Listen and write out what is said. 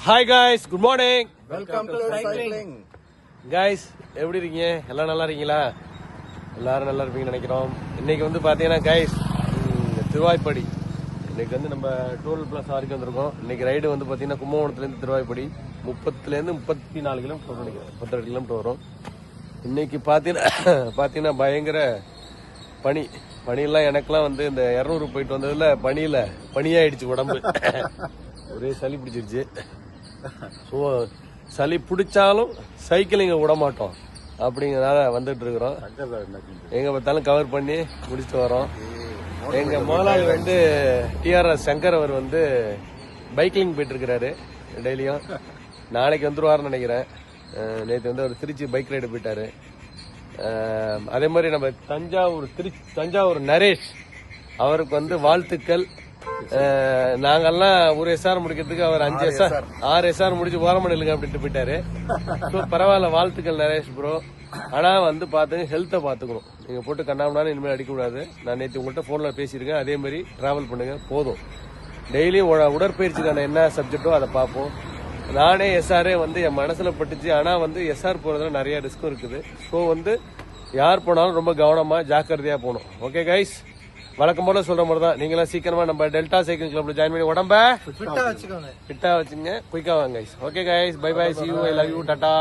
Hi guys, good morning. Welcome to cycling. Guys, எப்படி இருக்கீங்க? எல்லாம் நல்லா இருக்கீங்களா? எல்லாரும் நல்லா இருப்பீங்கன்னு நினைக்கிறோம். இன்னைக்கு வந்து பாத்தீங்கன்னா காய்ஸ், திருவாய்ப்படி. இன்னைக்கு வந்து நம்ம டோல் பிளாஸ் வரைக்கும் வந்திருக்கோம். இன்னைக்கு ரைடு வந்து பாத்தீங்கன்னா கும்பகோணத்துலேருந்து திருவாய்ப்படி 30லேருந்து 34 கிலோமீட்டர் நினைக்கிறேன், 32 கிலோமீட்டர் வரும். இன்னைக்கு பாத்தீங்கன்னா பயங்கர பனியெல்லாம் எனக்கெல்லாம் வந்து இந்த 200 போயிட்டு வந்ததுல பனியாயிடுச்சு உடம்பு. ஒரே சளி பிடிச்சிருச்சு. ஸோ சளி பிடிச்சாலும் சைக்கிளிங்க விட மாட்டோம் அப்படிங்கிறனால வந்துட்டு இருக்கிறோம். எங்க பார்த்தாலும் கவர் பண்ணி முடிச்சுட்டு வரோம். எங்க முதலாளி வந்து டிஆர்எஸ் சங்கர் அவர் வந்து பைக்கிங் போயிட்டு இருக்கிறாரு டெய்லியும். நாளைக்கு வந்துருவாருன்னு நினைக்கிறேன். நேற்று வந்து அவர் திருச்சி பைக் ரைடு போயிட்டாரு. அதே மாதிரி நம்ம தஞ்சாவூர் நரேஷ் அவருக்கு வந்து வாழ்த்துக்கள். நாங்கெல்லாம் ஒரு எஸ்ஆர் முடிக்கிறதுக்கு அவர் 6 எஸ்ஆர் முடிச்சு ஓரமணி இல்லைங்க அப்படின்ட்டு போயிட்டாரு. ஸோ பரவாயில்ல, வாழ்த்துக்கள் நரேஷ் ப்ரோ. ஆனா வந்து பாத்துங்க, ஹெல்த்தை பாத்துக்கணும். நீங்க போட்டு கண்ணாமனாலும் இனிமேல் அடிக்கக்கூடாது. நான் நேற்று உங்கள்கிட்ட போன்ல பேசியிருக்கேன். அதே மாதிரி டிராவல் பண்ணுங்க போதும். டெய்லியும் உடற்பயிற்சிக்கான என்ன சப்ஜெக்டோ அதை பார்ப்போம். நானே எஸ்ஆரே வந்து என் மனசுல பட்டுச்சு. ஆனா வந்து எஸ்ஆர் போறதுல நிறைய ரிஸ்க்கும் இருக்குது. ஸோ வந்து யார் போனாலும் ரொம்ப கவனமா ஜாக்கிரதையா போகணும். ஓகே கைஸ், வழக்கம் போல சொல்ற மாதிரி தான். நீங்களாம் சீக்கிரமா நம்ம டெல்டா சைக்கிள் கிளப்ல ஜாயின் பண்ணி உடம்ப ஃபிட்டா வச்சுங்க. குயிக்கா வாங்க guys. Okay guys, bye bye, see you, I love you, Tata.